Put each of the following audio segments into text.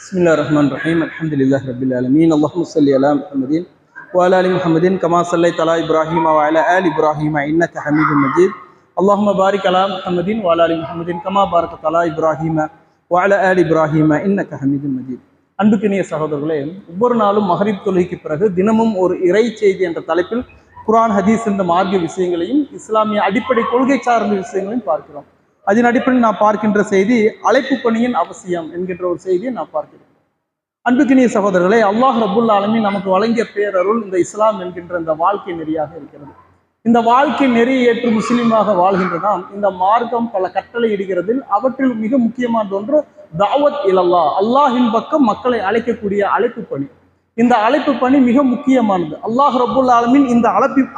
بسم الله الرحمن الرحيم الحمد لله رب العالمين اللهم صل على محمد وعلى ال محمد كما صليت على ابراهيم وعلى ال ابراهيم انك حميد مجيد اللهم بارك على محمد وعلى ال محمد كما باركت على ابراهيم وعلى ال ابراهيم انك حميد مجيد. அன்புக்கினிய சகோதரர்களே, ஒவ்வொரு நாளும் மகரிப் தொழுகைக்கு பிறகு தினமும் ஒரு இறை செய்தி என்ற தலைப்பில் குர்ஆன் ஹதீஸ் என்ற மார்க்க விஷயங்களையும் இஸ்லாமிய அடிப்படை கொள்கை சார்ந்த விஷயங்களையும் பார்க்கிறோம். அதன் அடிப்படையில் நான் பார்க்கின்ற செய்தி அழைப்பு பணியின் அவசியம் என்கின்ற ஒரு செய்தியை நான் பார்க்கிறேன். அன்புக்கினிய சகோதரர்களே, அல்லாஹ் ரப்புல் ஆலமீன் நமக்கு வழங்கிய பேரருள் இந்த இஸ்லாம் என்கின்ற இந்த வாழ்க்கை நெறியாக இருக்கிறது. இந்த வாழ்க்கை நெறியை ஏற்று முஸ்லீமாக வாழ்கின்ற நாம் இந்த மார்க்கம் பல கட்டளை இடுகிறதில் அவற்றில் மிக முக்கியமானது ஒன்று தாவத் இலல்லாஹ், அல்லாஹின் பக்கம் மக்களை அழைக்கக்கூடிய அழைப்பு பணி. இந்த அழைப்பு பணி மிக முக்கியமானது. அல்லாஹ் ரப்புல் ஆலமீன் இந்த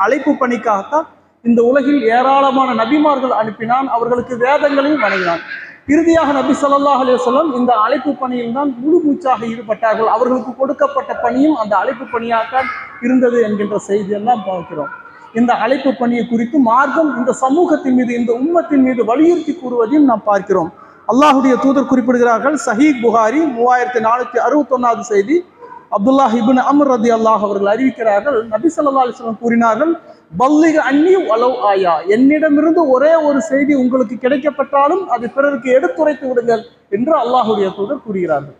அழைப்பு பணிக்காகத்தான் இந்த உலகில் ஏராளமான நபிமார்கள் அனுப்பினான், அவர்களுக்கு வேதங்களையும் வழங்கினான். இறுதியாக நபி ஸல்லல்லாஹு அலைஹி வஸல்லம் இந்த அழைப்பு பணியில் தான் முழு மூச்சாக ஈடுபட்டார்கள். அவர்களுக்கு கொடுக்கப்பட்ட பணியும் அந்த அழைப்பு பணியாகத்தான் இருந்தது என்கின்ற செய்தியெல்லாம் பார்க்கிறோம். இந்த அழைப்பு பணியை குறித்து மார்க்கம் இந்த சமூகத்தின் மீது, இந்த உம்மத்தின் மீது வலியுறுத்தி கூறுவதையும் நாம் பார்க்கிறோம். அல்லாஹுடைய தூதர் குறிப்பிடுகிறார்கள், சஹீஹ் புகாரி 3461 செய்தி, அப்துல்லாஹ் இப்னு அம்ர் ரலியல்லாஹு அவர்கள் அறிவிக்கிறார்கள், நபி ஸல்லல்லாஹு அலைஹி வஸல்லம் கூறினார்கள், பல்லிக அன்னி வலவ் ஆயா, என்னிடமிருந்து ஒரே ஒரு செய்தி உங்களுக்கு கிடைக்கப்பட்டாலும் அது பிறருக்கு எடுத்துரைத்து விடுங்கள் என்று அல்லாஹுடைய தூதர் கூறுகிறார்கள்.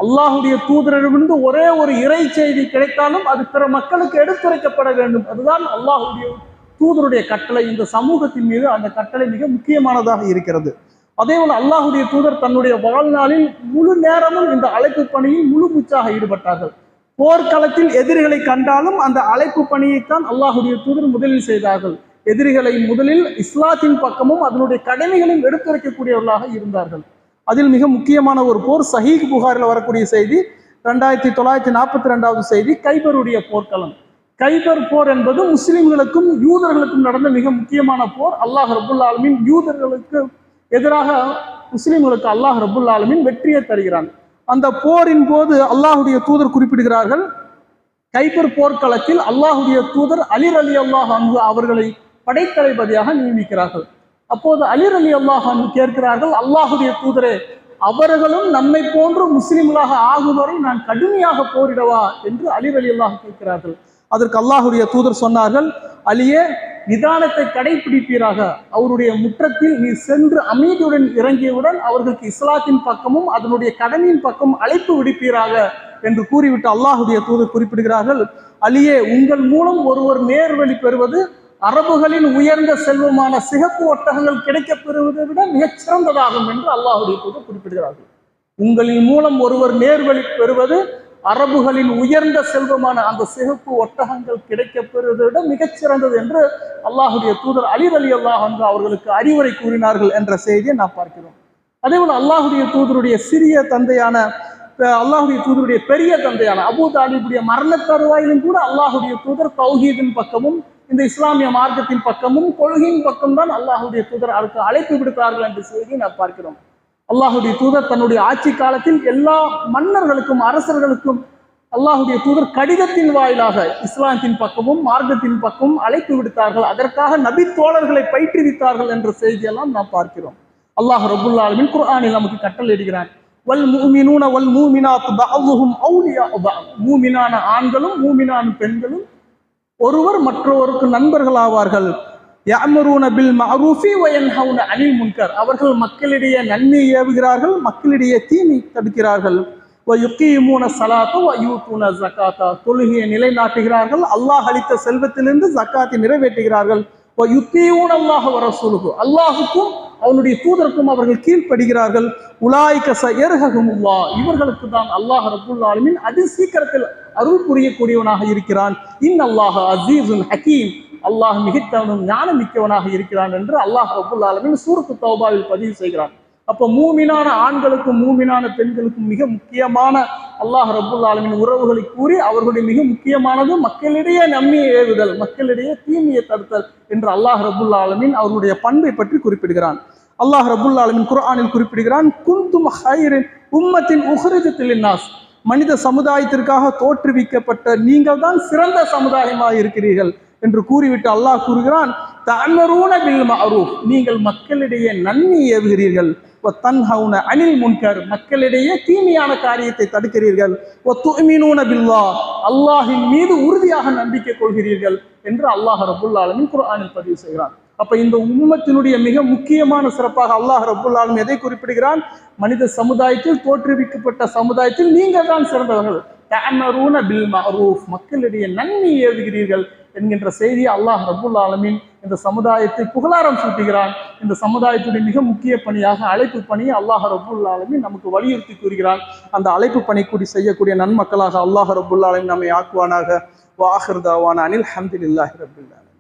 அல்லாஹுடைய தூதரிடமிருந்து ஒரே ஒரு இறை செய்தி கிடைத்தாலும் அது பிற மக்களுக்கு எடுத்துரைக்கப்பட வேண்டும். அதுதான் அல்லாஹுடைய தூதருடைய கட்டளை. இந்த சமூகத்தின் மீது அந்த கட்டளை மிக முக்கியமானதாக இருக்கிறது. அதேபோல் அல்லாஹுடைய தூதர் தன்னுடைய வாழ்நாளில் முழு நேரமும் இந்த அழைப்பு பணியில் முழு மூச்சாக ஈடுபட்டார்கள். போர்க்களத்தில் எதிரிகளை கண்டாலும் அந்த அழைப்பு பணியைத்தான் அல்லாஹுடைய தூதர் முதலில் செய்தார்கள். எதிரிகளை முதலில் இஸ்லாத்தின் பக்கமும் அதனுடைய கடமைகளையும் எடுத்துரைக்கக்கூடியவர்களாக இருந்தார்கள். அதில் மிக முக்கியமான ஒரு போர் சஹீஹ் புகாரில் வரக்கூடிய செய்தி, 2942 செய்தி, கைபருடைய போர்க்களம். கைபர் போர் என்பது முஸ்லிம்களுக்கும் யூதர்களுக்கும் நடந்த மிக முக்கியமான போர். அல்லாஹ் ரப்புல் ஆலமீன் யூதர்களுக்கு எதிராக முஸ்லிம்களுக்கு அல்லாஹ் ரப்புல் ஆலமீன் வெற்றியை தருகிறான். அந்த போரின் போது அல்லாஹுடைய தூதர் குறிப்பிடுகிறார்கள், கைபர் போர்க்களத்தில் அல்லாஹுடைய தூதர் அலி ரலியல்லாஹு அன்ஹு அவர்களை படைத்தளபதியாக நியமிக்கிறார்கள். அப்போது அலி ரலியல்லாஹு அன்ஹு கேட்கிறார்கள், அல்லாஹுடைய தூதரே, அவர்களும் நம்மை போன்று முஸ்லிம்களாக ஆகும் வரை நான் கடுமையாக போரிடவா என்று அலி ரலியல்லாஹு கேட்கிறார்கள். அதற்கு அல்லாஹுடைய தூதர் சொன்னார்கள், அலியே, நிதானத்தை கடைபிடிப்பீராக. அவருடைய முற்றத்தில் நீ சென்று அமைதியுடன் இறங்கியவுடன் அவர்களுக்கு இஸ்லாத்தின் பக்கமும் அதனுடைய கடமையின் பக்கம் அழைப்பு விடுப்பீராக என்று கூறிவிட்டு அல்லாஹுடைய தூதர் குறிப்பிடுகிறார்கள், அலியே, உங்கள் மூலம் ஒருவர் நேர்வழி பெறுவது அரபுகளின் உயர்ந்த செல்வமான சிகப்பு ஒட்டகங்கள் கிடைக்கப் பெறுவதை விட மிகச் சிறந்ததாகும் என்று அல்லாஹுடைய தூதர் குறிப்பிடுகிறார்கள். உங்களின் மூலம் ஒருவர் நேர்வழி பெறுவது அரபுகளின் உயர்ந்த செல்வமான அந்த சிகப்பு ஒட்டகங்கள் கிடைக்கப் பெறுவதை விட மிகச் சிறந்தது என்று அல்லாஹுடைய தூதர் அலி ரலியல்லாஹு அன்ஹு அவர்களுக்கு அறிவுரை கூறினார்கள் என்ற செய்தியை நாம் பார்க்கிறோம். அதேபோல் அல்லாஹுடைய தூதருடைய சிறிய தந்தையான, அல்லாஹுடைய தூதருடைய பெரிய தந்தையான அபூ தாலிபுடைய மரண தருவாயிலும் கூட அல்லாஹுடைய தூதர் தௌஹீதின் பக்கமும் இந்த இஸ்லாமிய மார்க்கத்தின் பக்கமும் கொள்கையின் பக்கம் தான் அல்லாஹுடைய தூதர் அவருக்கு அழைப்பு விடுத்தார்கள் என்ற செய்தியை நாம் பார்க்கிறோம். அல்லாஹுடைய தூதர் தன்னுடைய ஆட்சி காலத்தில் எல்லா மன்னர்களுக்கும் அரசர்களுக்கும் அல்லாஹுடைய தூதர் கடிதத்தின் வாயிலாக இஸ்லாத்தின் பக்கமும் மார்க்கத்தின் பக்கமும் அழைப்பு விடுத்தார்கள். அதற்காக நபி தோழர்களை பயிற்றுவித்தார்கள் என்ற செய்தியெல்லாம் நாம் பார்க்கிறோம். அல்லாஹ் ரப்புல் ஆலமீன் குர்ஆனில் நமக்கு கட்டளை இடுகிறான், வல் முஃமினூன வல் மூமினாத்து பஅதுஹும் அவுலியாஉ பஅத், மூமினான ஆண்களும் மூமினான பெண்களும் ஒருவர் மற்றொருவருக்கு நண்பர்கள் ஆவார்கள். யஅமுரூன பில் மஅரூஃபி வ யன்ஹவுன அனில் முன்கர், அவர்கள் மக்களிடையே நன்மையை ஏவுகிறார்கள், மக்களிடையே தீமை தடுக்கிறார்கள். வ யுகீமூன ஸலாத்த வ யூதூன ஸகாத்த, தொழுகையை நிலைநாட்டுகிறார்கள், அல்லாஹ் அளித்த செல்வத்திலிருந்து ஜக்காத்தை நிறைவேற்றுகிறார்கள். வ யுதீஊன அல்லாஹ வ ரசூலுஹு, அல்லாஹுக்கும் அவனுடைய தூதருக்கும் அவர்கள் கீழ்ப்படுகிறார்கள். உலாயிக ஸயர்ஹகுமுல்லாஹ், இவர்களுக்கு தான் அல்லாஹ் ரப்புல் ஆலமீன் அதி சீக்கிரத்தில் அருள் புரியக்கூடியவனாக இருக்கிறான். இன்னல்லாஹ அஸீஸுன் ஹகீம், அல்லாஹ் மிகத்தவனும் ஞானம் மிக்கவனாக இருக்கிறான் என்று அல்லாஹ் ரப்புல் ஆலமீன் சூரத்து தௌபாவில் பதிவு செய்கிறான். அப்போ மூமினான ஆண்களுக்கும் மூமினான பெண்களுக்கும் மிக முக்கியமான அல்லாஹ் ரப்புல் ஆலமீன் உறவுகளை கூறி அவர்களுடைய மிக முக்கியமானது மக்களிடையே நன்மையை ஏவுதல், மக்களிடையே தீமையை தடுத்தல் என்று அல்லாஹ் ரப்புல் ஆலமீன் அவருடைய பண்பை பற்றி குறிப்பிடுகிறான். அல்லாஹ் ரப்புல் ஆலமீன் குர்ஆனில் குறிப்பிடுகிறான், குன்தும் ஹைரின் உம்மத்தின் உஹ்ரிஜத் லின்னாஸ், மனித சமுதாயத்திற்காக தோற்றுவிக்கப்பட்ட நீங்கள் தான் சிறந்த சமுதாயமாக இருக்கிறீர்கள் என்று கூறிவிட்டு அல்லாஹ் கூறுகிறான், தஅமரூன பில் மஅரூஃப், நீங்கள் மக்களிடையே நன்மை ஏவுகிறீர்கள். தன்ஹவுன அனில் முன்கர், மக்களிடையே தீமையான காரியத்தை தடுக்கிறீர்கள், துமினூன பில்லாஹ், அல்லாஹின் மீது உறுதியாக நம்பிக்கை கொள்கிறீர்கள் என்று அல்லாஹ் ரப்புல் ஆலமீன் குர்ஆனில் பதிவு செய்கிறான். அப்ப இந்த உம்மத்தினுடைய மிக முக்கியமான சிறப்பாக அல்லாஹ் ரப்புல் ஆலமீன் எதை குறிப்பிடுகிறான்? மனித சமுதாயத்தில் தோற்றுவிக்கப்பட்ட சமுதாயத்தில் நீங்கள் தான் சிறந்தவர்கள். தஅமரூன பில் மஅரூஃப், மக்களிடையே நன்மை ஏவுகிறீர்கள் என்கின்ற செய்தியை அல்லாஹ் ரப்புல் ஆலமீன் இந்த சமுதாயத்தை புகழாரம் சூட்டுகிறான். இந்த சமுதாயத்துடைய மிக முக்கிய பணியாக அழைப்பு பணியை அல்லாஹ் ரப்புல் ஆலமீன் நமக்கு வலியுறுத்தி கூறுகிறான். அந்த அழைப்பு பணி கூடி செய்யக்கூடிய நன்மக்களாக அல்லாஹ் ரப்புல் ஆலமீன் நம்மை ஆக்குவானாக. வ ஆகிர் தாவானா அனில் ஹம்துலில்லாஹி ரப்பில் ஆலமீன்.